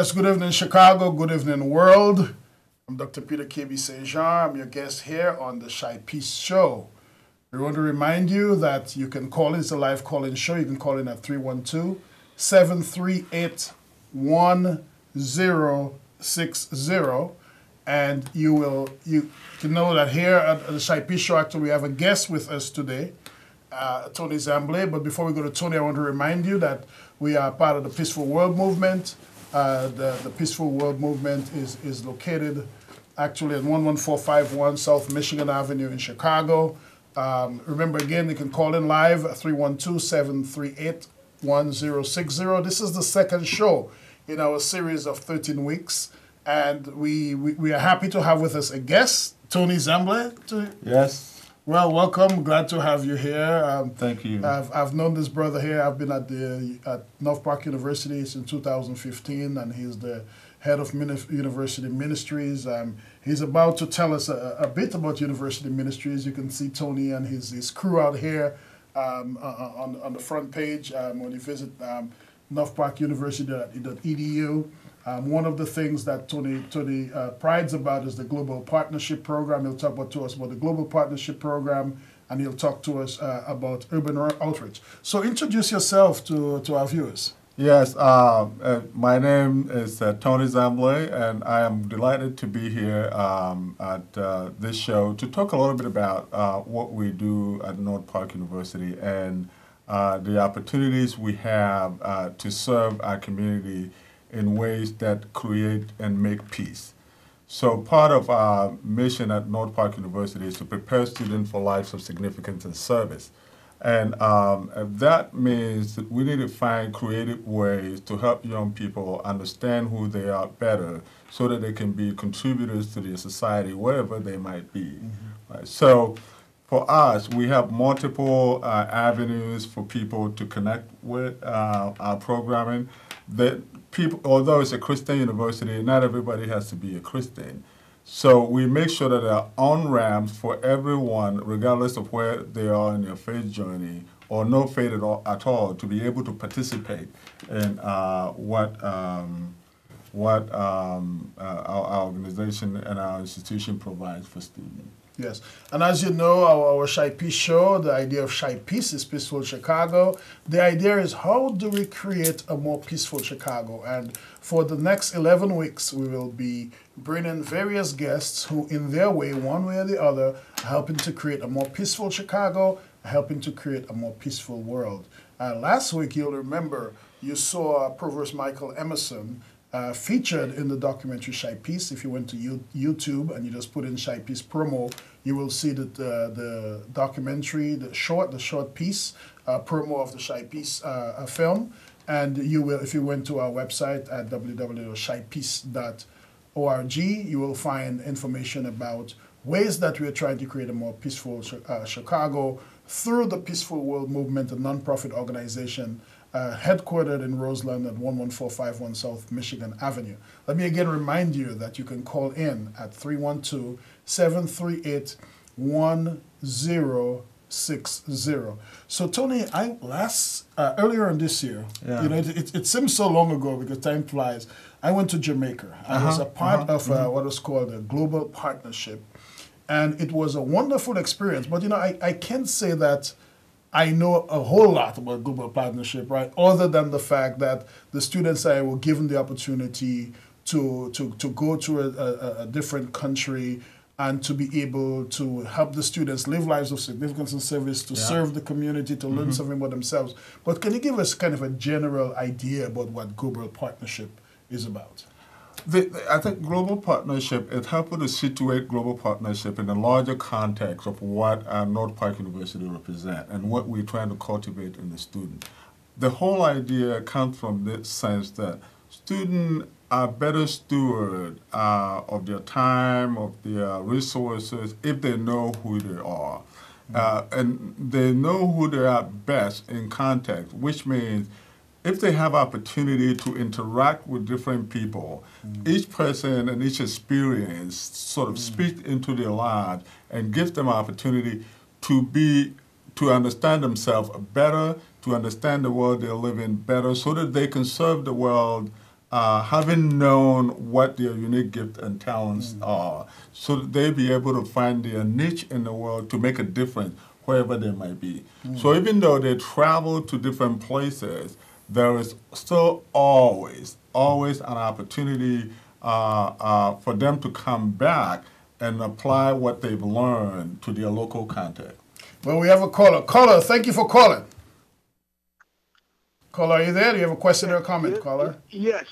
Yes, good evening, Chicago. Good evening, world. I'm Dr. Peter KB St. Jean. I'm your guest here on the Shy Peace Show. We want to remind you that you can call in. It's a live call-in show. You can call in at 312-738-1060. And you can know that here at the Shy Peace Show, actually, we have a guest with us today, Tony Zamble. But before we go to Tony, I want to remind you that we are part of the Peaceful World Movement. The Peaceful World Movement is located actually at 11451 South Michigan Avenue in Chicago. Remember, again, you can call in live at 312-738-1060. This is the second show in our series of 13 weeks. And we are happy to have with us a guest, Tony Zamble. Yes. Well, welcome. Glad to have you here. Thank you. I've known this brother here. I've been at North Park University since 2015, and he's the head of University Ministries. He's about to tell us a bit about University Ministries. You can see Tony and his crew out here on the front page when you visit northparkuniversity.edu. One of the things that Tony prides about is the Global Partnership Program. He'll talk to us about the Global Partnership Program, and he'll talk to us about urban outreach. So introduce yourself to our viewers. Yes, my name is Tony Zamble, and I am delighted to be here at this show to talk a little bit about what we do at North Park University and the opportunities we have to serve our community in ways that create and make peace. So part of our mission at North Park University is to prepare students for lives of significance and service. And that means that we need to find creative ways to help young people understand who they are better so that they can be contributors to their society, wherever they might be. Mm-hmm. Right? So for us, we have multiple avenues for people to connect with our programming. That people, although it's a Christian university, not everybody has to be a Christian. So we make sure that there are on-ramps for everyone, regardless of where they are in their faith journey, or no faith at all, to be able to participate in what our organization and our institution provides for students. Yes, and as you know, our Shy Peace show, the idea of Shy Peace is Peaceful Chicago. The idea is, how do we create a more peaceful Chicago? And for the next 11 weeks, we will be bringing various guests who, in their way, one way or the other, are helping to create a more peaceful Chicago, helping to create a more peaceful world. Last week, you'll remember, you saw Provost Michael Emerson featured in the documentary Shy Peace. If you went to YouTube and you just put in Shy Peace promo, you will see that the documentary, the short piece promo of the Shy Peace film. And you will, if you went to our website at www.shypeace.org, you will find information about ways that we are trying to create a more peaceful Chicago through the Peaceful World Movement, a nonprofit organization headquartered in Roseland at 11451 South Michigan Avenue. Let me again remind you that you can call in at 312-738-1060. So Tony, earlier in this year, you know, it seems so long ago because time flies. I went to Jamaica. I was a part of what is called a Global Partnership, and it was a wonderful experience. But you know, I can't say that I know a whole lot about Global Partnership, right? Other than the fact that the students I were given the opportunity to go to a different country and to be able to help the students live lives of significance and service, to serve the community, to learn something about themselves. But can you give us kind of a general idea about what Global Partnership is about? I think Global Partnership, it's helpful to situate Global Partnership in the larger context of what North Park University represents and what we're trying to cultivate in the student. The whole idea comes from this sense that students are better stewards of their time, of their resources, if they know who they are. And they know who they are best in context, which means if they have opportunity to interact with different people, each person and each experience sort of speaks into their lives and gives them opportunity to understand themselves better, to understand the world they live in better, so that they can serve the world having known what their unique gifts and talents are, so that they be able to find their niche in the world to make a difference wherever they might be. So even though they travel to different places, there is still always an opportunity for them to come back and apply what they've learned to their local context. Well, we have a caller. Caller, thank you for calling. Caller, are you there? Do you have a question or a comment, caller? Yes.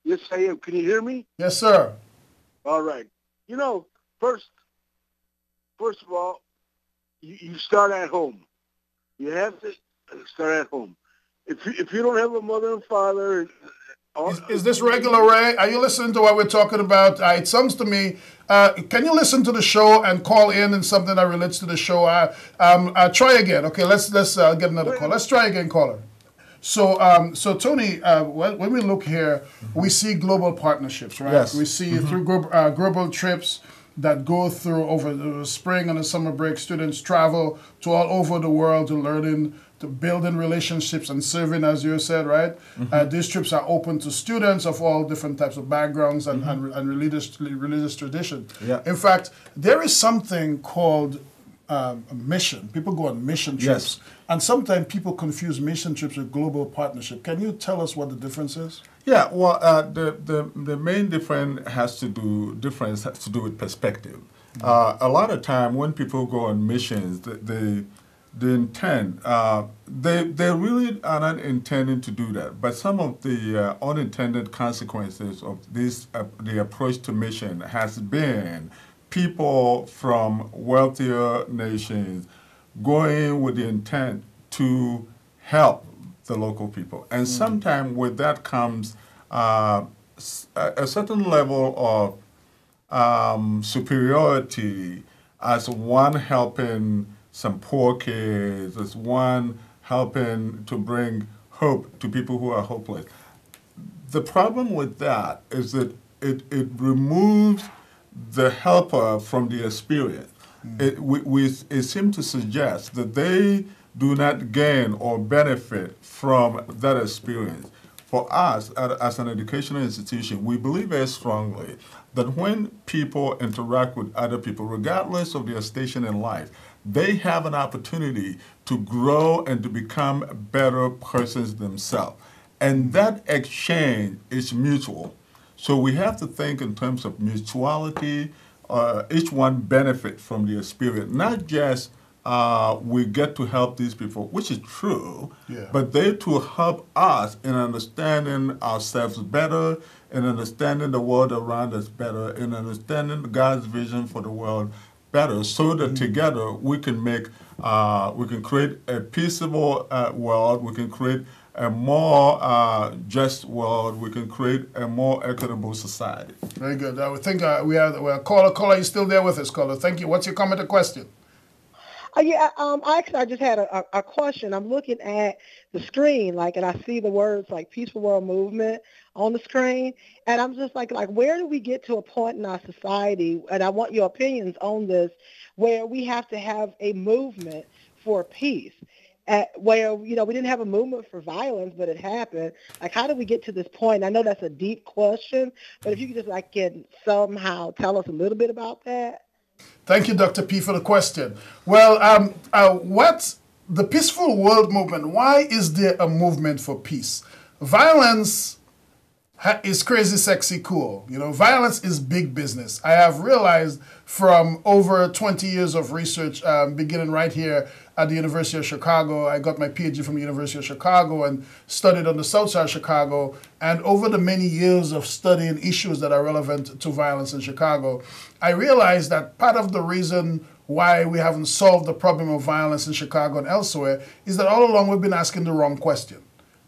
Yes, I am. Can you hear me? Yes, sir. All right. You know, first of all, you start at home. You have to start at home. If you don't have a mother and father... Is this regular, Ray? Are you listening to what we're talking about? It sounds to me, can you listen to the show and call in and something that relates to the show? Try again. Okay, let's get another call. Let's try again, caller. So, Tony, when we look here, we see global partnerships, right? Yes. We see through global trips that go through over the spring and the summer break. Students travel to all over the world to learning, to building relationships and serving, as you said, right? These trips are open to students of all different types of backgrounds and religious traditions. Yeah. In fact, there is something called a mission. People go on mission trips. Yes. And sometimes people confuse mission trips with global partnership. Can you tell us what the difference is? Yeah, well, the main difference has to do with perspective. A lot of time when people go on missions, the intent, they really are not intending to do that. But some of the unintended consequences of this, the approach to mission has been people from wealthier nations going with the intent to help the local people. And sometimes with that comes a certain level of superiority, as one helping some poor kids, as one helping to bring hope to people who are hopeless. The problem with that is that it removes the helper from the experience. It seems to suggest that they do not gain or benefit from that experience. For us, as an educational institution, we believe very strongly that when people interact with other people, regardless of their station in life, they have an opportunity to grow and to become better persons themselves. And that exchange is mutual. So we have to think in terms of mutuality. Each one benefit from the experience, not just we get to help these people, which is true, but they to help us in understanding ourselves better, in understanding the world around us better, in understanding God's vision for the world better, so that together we can make, we can create a peaceable world, we can create a more just world, we can create a more equitable society. Very good. I would think we have a caller. Caller, you still there with us, caller? Thank you. What's your comment or question? Actually, I just had a question. I'm looking at the screen, and I see the words like Peaceful World Movement on the screen, and I'm just like, where do we get to a point in our society, and I want your opinions on this, where we have to have a movement for peace? Where, we didn't have a movement for violence, but it happened. How did we get to this point? I know that's a deep question, but if you could just can somehow tell us a little bit about that. Thank you, Dr. P, for the question. Well, what's the Peaceful World Movement? Why is there a movement for peace? Violence is crazy, sexy, cool. Violence is big business. I have realized from over 20 years of research, beginning right here at the University of Chicago. I got my PhD from the University of Chicago and studied on the south side of Chicago. And over the many years of studying issues that are relevant to violence in Chicago, I realized that part of the reason why we haven't solved the problem of violence in Chicago and elsewhere is that all along we've been asking the wrong question.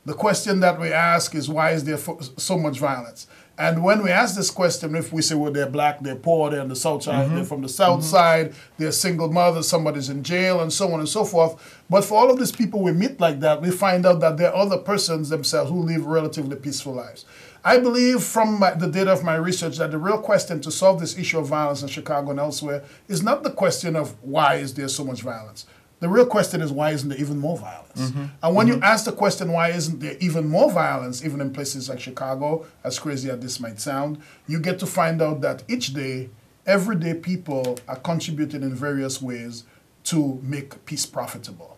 The question that we ask is, why is there so much violence? And when we ask this question, if we say, well, they're black, they're poor, they're on the south side, they're from the south side, they're single mothers, somebody's in jail, and so on and so forth. But for all of these people we meet like that, we find out that there are other persons themselves who live relatively peaceful lives. I believe from the data of my research that the real question to solve this issue of violence in Chicago and elsewhere is not the question of why is there so much violence. The real question is, why isn't there even more violence? And when you ask the question, why isn't there even more violence, even in places like Chicago, as crazy as this might sound, you get to find out that each day, everyday people are contributing in various ways to make peace profitable.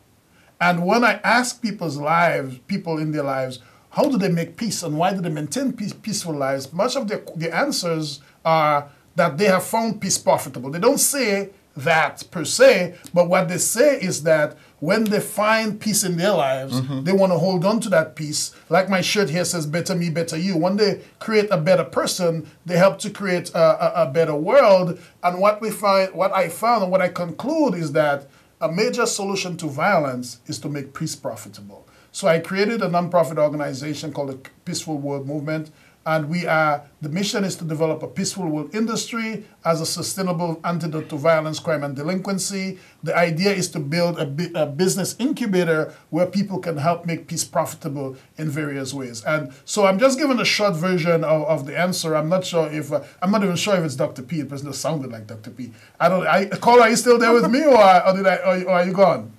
And when I ask people in their lives, how do they make peace and why do they maintain peaceful lives, much of the answers are that they have found peace profitable. They don't say that per se, but what they say is that when they find peace in their lives, they want to hold on to that peace. Like my shirt here says, better me, better you. When they create a better person, they help to create a better world. And what I found and what I conclude is that a major solution to violence is to make peace profitable. So I created a nonprofit organization called the Peaceful World Movement. And the mission is to develop a peaceful world industry as a sustainable antidote to violence, crime, and delinquency. The idea is to build a business incubator where people can help make peace profitable in various ways. And so I'm just giving a short version of the answer. I'm not even sure if it's Dr. P. It doesn't sound like Dr. P. Caller, are you still there with me, or are you gone?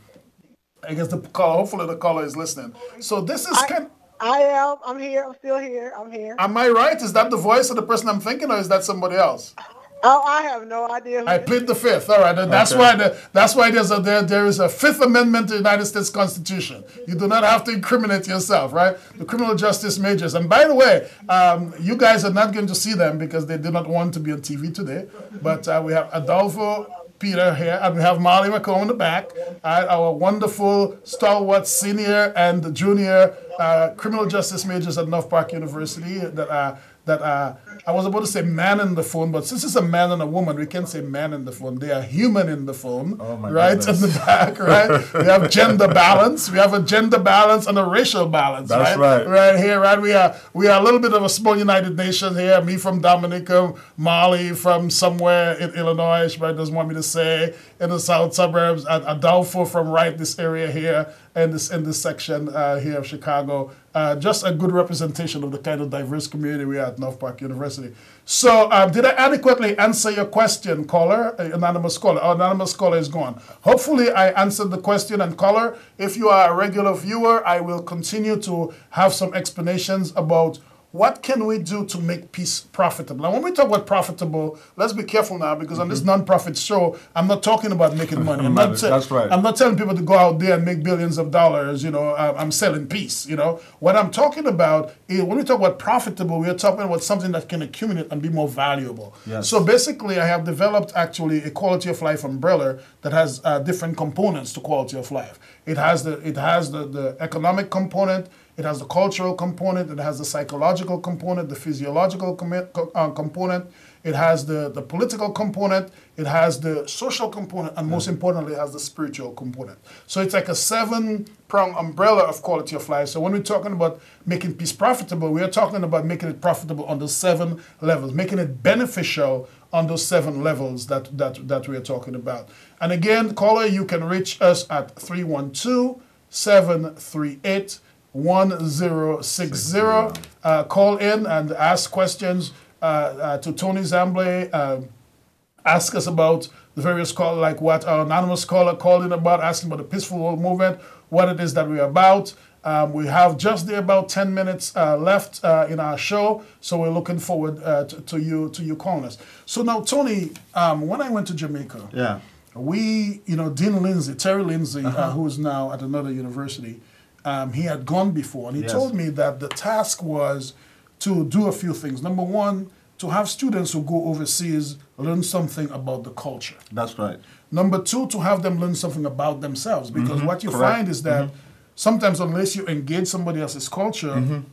I guess hopefully the caller is listening. So this is I am. I'm here. I'm still here. I'm here. Am I right? Is that the voice of the person I'm thinking, or is that somebody else? Oh, I have no idea. I plead the fifth. All right, and that's why there is a Fifth Amendment to the United States Constitution. You do not have to incriminate yourself, right? The criminal justice majors. And by the way, you guys are not going to see them because they do not want to be on TV today. But we have Adolfo Peter here, and we have Molly McComb in the back, our wonderful stalwart senior and junior criminal justice majors at North Park University I was about to say man in the phone, but since it's a man and a woman, we can't say man in the phone. They are human in the phone, right? Goodness. In the back, right? We have gender balance. We have a gender balance and a racial balance, That's right? Right here, right? We are a little bit of a small United Nation here. Me from Dominica, Molly from somewhere in Illinois, she doesn't want me to say, in the south suburbs, and Adolfo from this area here, in this section here of Chicago. Just a good representation of the kind of diverse community we are at North Park University. So did I adequately answer your question, caller? Anonymous caller. Our anonymous caller is gone. Hopefully I answered the question. And caller, if you are a regular viewer, I will continue to have some explanations about what can we do to make peace profitable? Now, when we talk about profitable, let's be careful now, because on this non-profit show, I'm not talking about making money. That's right. I'm not telling people to go out there and make billions of dollars. I'm selling peace. What I'm talking about is, when we talk about profitable, we are talking about something that can accumulate and be more valuable. Yes. So basically, I have developed actually a quality of life umbrella that has different components to quality of life. It has the economic component. It has the cultural component, it has the psychological component, the physiological component, it has the political component, it has the social component, and most importantly, it has the spiritual component. So it's like a 7-pronged umbrella of quality of life. So when we're talking about making peace profitable, we are talking about making it profitable on those 7 levels, making it beneficial on those 7 levels that we are talking about. And again, caller, you can reach us at 312-738-1060. Call in and ask questions to Tony Zamble. Ask us about the various calls, like what our anonymous caller called in about, asking about the Peaceful World Movement, what it is that we're about. We have just about 10 minutes left in our show, so we're looking forward to you calling us. So now, Tony, when I went to Jamaica, Terry Lindsay, who is now at another university, he had gone before, and he told me that the task was to do a few things. Number one, to have students who go overseas learn something about the culture. That's right. Number two, to have them learn something about themselves, because what you find is that sometimes, unless you engage somebody else's culture,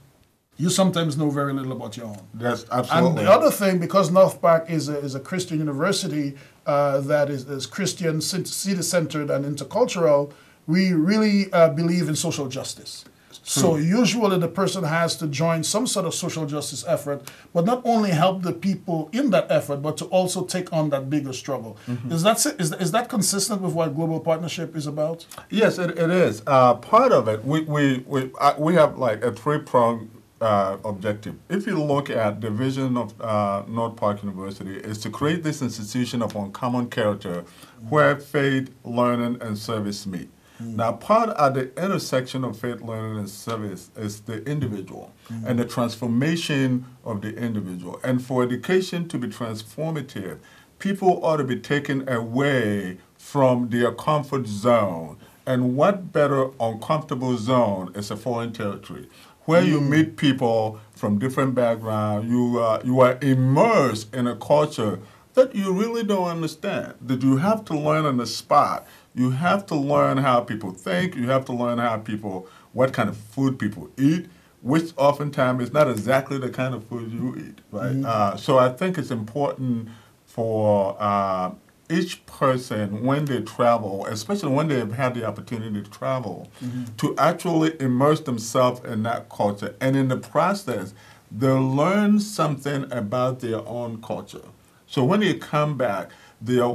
you sometimes know very little about your own. Yes, absolutely. And the other thing, because North Park is a Christian university that is Christian, city-centered, and intercultural, we really believe in social justice. So usually the person has to join some sort of social justice effort, but not only help the people in that effort, but to also take on that bigger struggle. Is that consistent with what Global Partnership is about? Yes, it is. Part of it, we have like a 3-pronged objective. If you look at the vision of North Park University, is to create this institution of uncommon character where faith, learning, and service meet. Now, part at the intersection of faith, learning, and service is the individual and the transformation of the individual. And for education to be transformative, people ought to be taken away from their comfort zone. And what better uncomfortable zone is a foreign territory, where you meet people from different backgrounds, you are immersed in a culture that you really don't understand, that you have to learn on the spot. You have to learn how people think. You have to learn what kind of food people eat, which oftentimes is not exactly the kind of food you eat, right? So I think it's important for each person, when they travel, especially when they've had the opportunity to travel, to actually immerse themselves in that culture. And in the process, they'll learn something about their own culture. So when they come back, their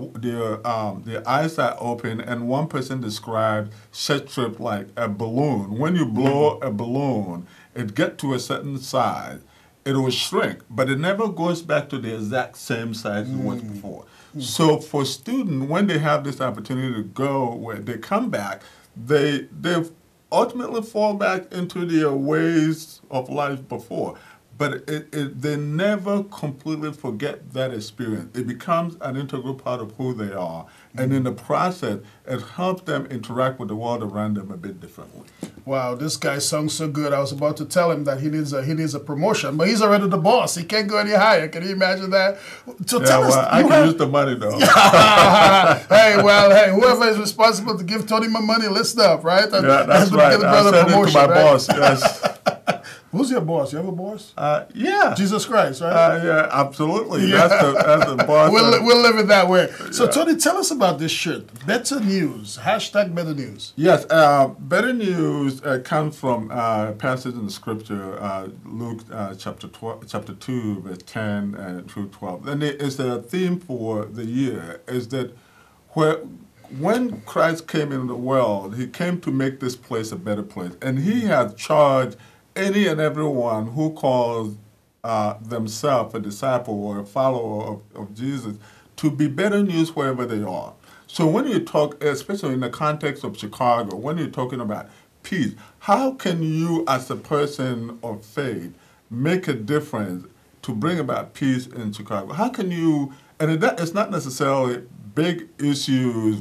eyes are open, and one person described such trip like a balloon. When you blow a balloon, it gets to a certain size, it will shrink, but it never goes back to the exact same size it was before. So for students, when they have this opportunity to go, where they come back, they ultimately fall back into their ways of life before. But they never completely forget that experience. It becomes an integral part of who they are. And in the process, it helps them interact with the world around them a bit differently. Wow, this guy sounds so good. I was about to tell him that he needs a promotion, but he's already the boss. He can't go any higher. Can you imagine that? So Yeah, tell us, well, I can use the money, though. hey, whoever is responsible to give Tony my money, listen up, right? Yeah, that's right. I'll send it to my boss, yes. Who's your boss? You have a boss? Yeah. Jesus Christ, right? Yeah, absolutely. Yeah. That's the boss. We'll live it that way. So, Tony, tell us about this shirt. Better News. # Better News. Yes. Better News comes from a passage in the scripture, Luke chapter 2, verse 10 through 12. And it's a theme for the year, is that when Christ came into the world, he came to make this place a better place. And he has charged any and everyone who calls themselves a disciple or a follower of Jesus to be better news wherever they are. So when you talk, especially in the context of Chicago, when you're talking about peace, how can you as a person of faith make a difference to bring about peace in Chicago? How can you, and it's not necessarily big issues,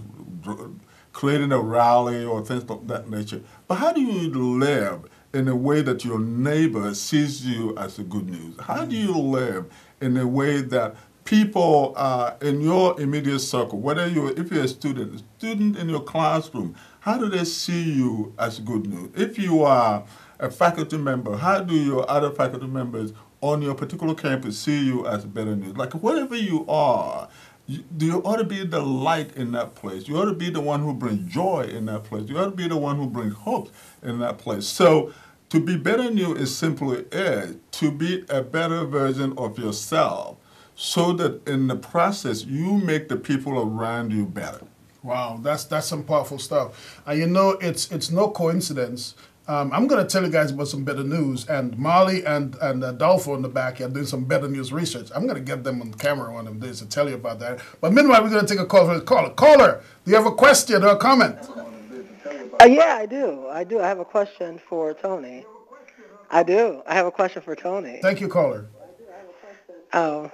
creating a rally or things of that nature, but how do you live in a way that your neighbor sees you as a good news? How do you live in a way that people in your immediate circle, if you're a student in your classroom, how do they see you as good news? If you are a faculty member, how do your other faculty members on your particular campus see you as better news? Like wherever you are, you ought to be the light in that place. You ought to be the one who brings joy in that place. You ought to be the one who brings hope in that place. So to be better news is simply to be a better version of yourself, so that in the process you make the people around you better. Wow, that's some powerful stuff. You know, it's no coincidence. I'm going to tell you guys about some better news, and Molly and Adolfo in the back are doing some better news research. I'm going to get them on camera one of them days to tell you about that. But meanwhile, we're going to take a call from the caller. Caller, do you have a question or a comment? Yeah, I do. I have a question for Tony. I have a question for Tony. Thank you, caller. So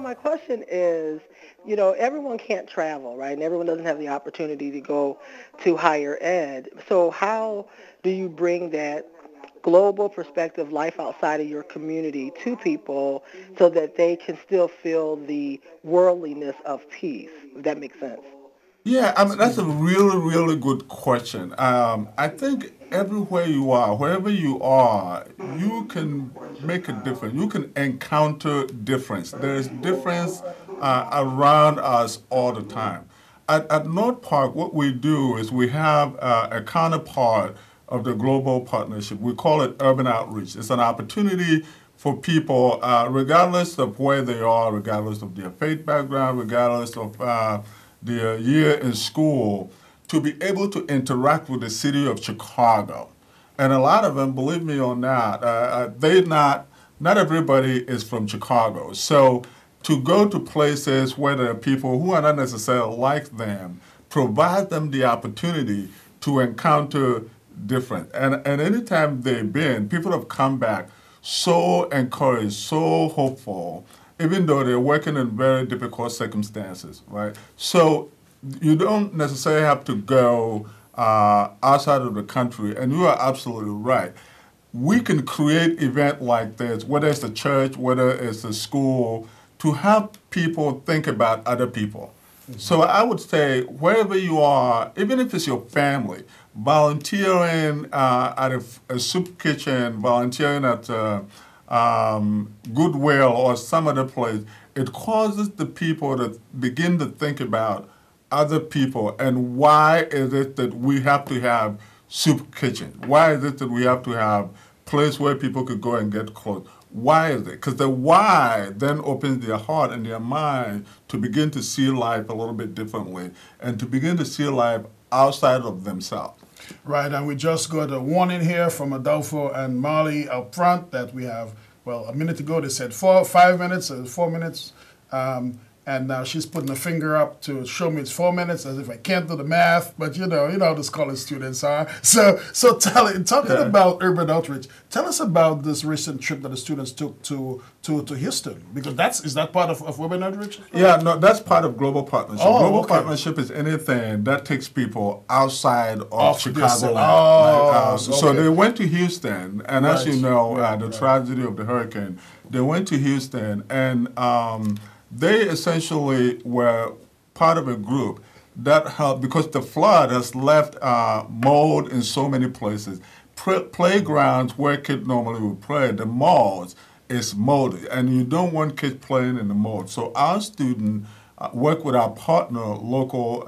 my question is, everyone can't travel, right? And everyone doesn't have the opportunity to go to higher ed. So how do you bring that global perspective, life outside of your community, to people so that they can still feel the worldliness of peace, if that makes sense? Yeah, I mean, that's a really, really good question. I think everywhere you are, wherever you are, you can make a difference. You can encounter difference. There's difference around us all the time. At North Park, what we do is we have a counterpart of the global partnership. We call it urban outreach. It's an opportunity for people, regardless of where they are, regardless of their faith background, regardless of their year in school, to be able to interact with the city of Chicago. And a lot of them, believe me or not, not everybody is from Chicago. So to go to places where there are people who are not necessarily like them, provide them the opportunity to encounter different. And anytime they've been, people have come back so encouraged, so hopeful, even though they're working in very difficult circumstances, right? So you don't necessarily have to go outside of the country, and you are absolutely right. We can create event like this, whether it's a church, whether it's a school, to help people think about other people. Mm-hmm. So I would say wherever you are, even if it's your family, volunteering at a soup kitchen, volunteering at Goodwill or some other place, it causes the people to begin to think about other people and why is it that we have to have soup kitchen? Why is it that we have to have place where people could go and get clothes? Why is it? Because the why then opens their heart and their mind to begin to see life a little bit differently and to begin to see life outside of themselves. Right, and we just got a warning here from Adolfo and Molly up front that we have, well, a minute ago they said 5 minutes, 4 minutes, and now she's putting a finger up to show me it's 4 minutes, as if I can't do the math. But you know how those college students are. So talking about urban outreach, tell us about this recent trip that the students took to Houston, because is that part of urban outreach? Yeah, no, that's part of global partnership. Oh, global okay. partnership is anything that takes people outside of Chicago. So they went to Houston, and as you know, the tragedy of the hurricane, they went to Houston, and they essentially were part of a group that helped, because the flood has left mold in so many places. Playgrounds where kids normally would play, the malls, is moldy, and you don't want kids playing in the mold. So our student worked with our partner local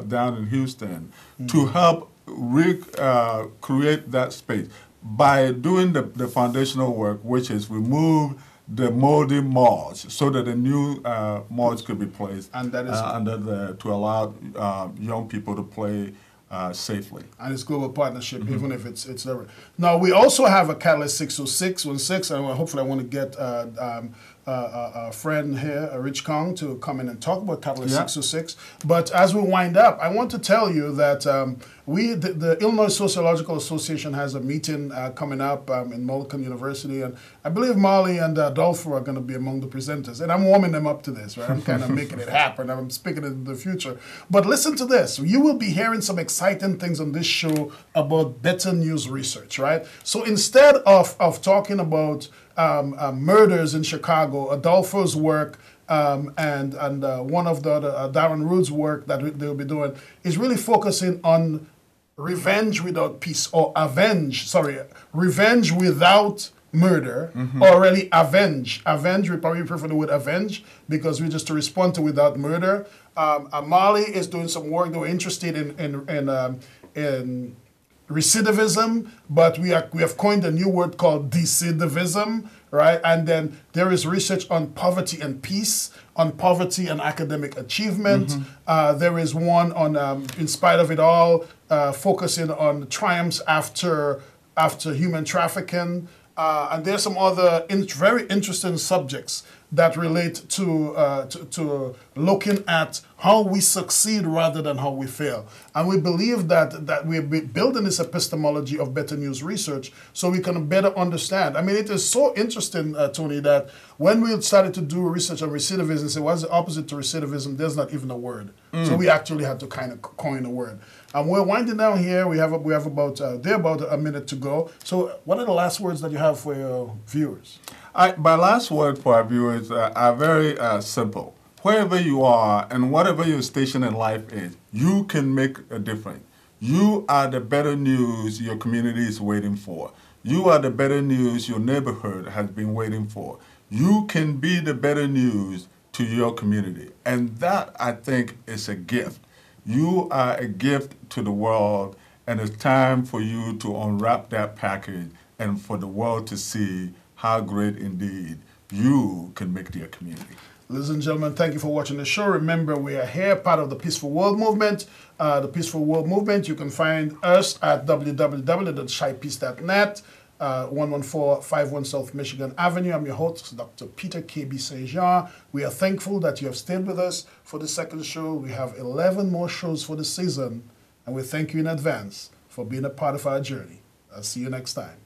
down in Houston to help create that space by doing the foundational work, which is remove the moldy malls so that the new malls could be placed and that is under there to allow young people to play safely. And it's global partnership, even if it's there. Now, we also have a Catalyst 60616, and hopefully I want to get a friend here, Rich Kong, to come in and talk about Catalyst 606. But as we wind up, I want to tell you that the Illinois Sociological Association has a meeting coming up in Mullican University, and I believe Molly and Adolfo are going to be among the presenters. And I'm warming them up to this, right? I'm kind of making it happen. I'm speaking into the future. But listen to this. You will be hearing some exciting things on this show about better news research, right? So instead of talking about murders in Chicago, Adolfo's work, and one of the other, Darren Rood's work that they'll be doing is really focusing on revenge without peace, or revenge without murder, or really avenge. Avenge, we probably prefer the word avenge because we just to respond to without murder. Amali is doing some work that we're interested in recidivism, but we have coined a new word called decidivism, right? And then there is research on poverty and peace, on poverty and academic achievement. There is one on, in spite of it all, focusing on triumphs after human trafficking. And there's some other very interesting subjects that relate to looking at how we succeed rather than how we fail. And we believe that we're building this epistemology of better news research so we can better understand. I mean, it is so interesting, Tony, that when we started to do research on recidivism, say what's the opposite to recidivism, there's not even a word. So we actually had to kind of coin a word. And we're winding down here. We have about a minute to go. So what are the last words that you have for your viewers? My last word for our viewers are very simple. Wherever you are and whatever your station in life is, you can make a difference. You are the better news your community is waiting for. You are the better news your neighborhood has been waiting for. You can be the better news to your community. And that, I think, is a gift. You are a gift to the world, and it's time for you to unwrap that package and for the world to see how great indeed you can make their community. Ladies and gentlemen, thank you for watching the show. Remember, we are here, part of the Peaceful World Movement. The Peaceful World Movement, you can find us at www.shypeace.net, 11451 South Michigan Avenue. I'm your host, Dr. Peter K.B. Saint-Jean. We are thankful that you have stayed with us for the second show. We have 11 more shows for the season, and we thank you in advance for being a part of our journey. I'll see you next time.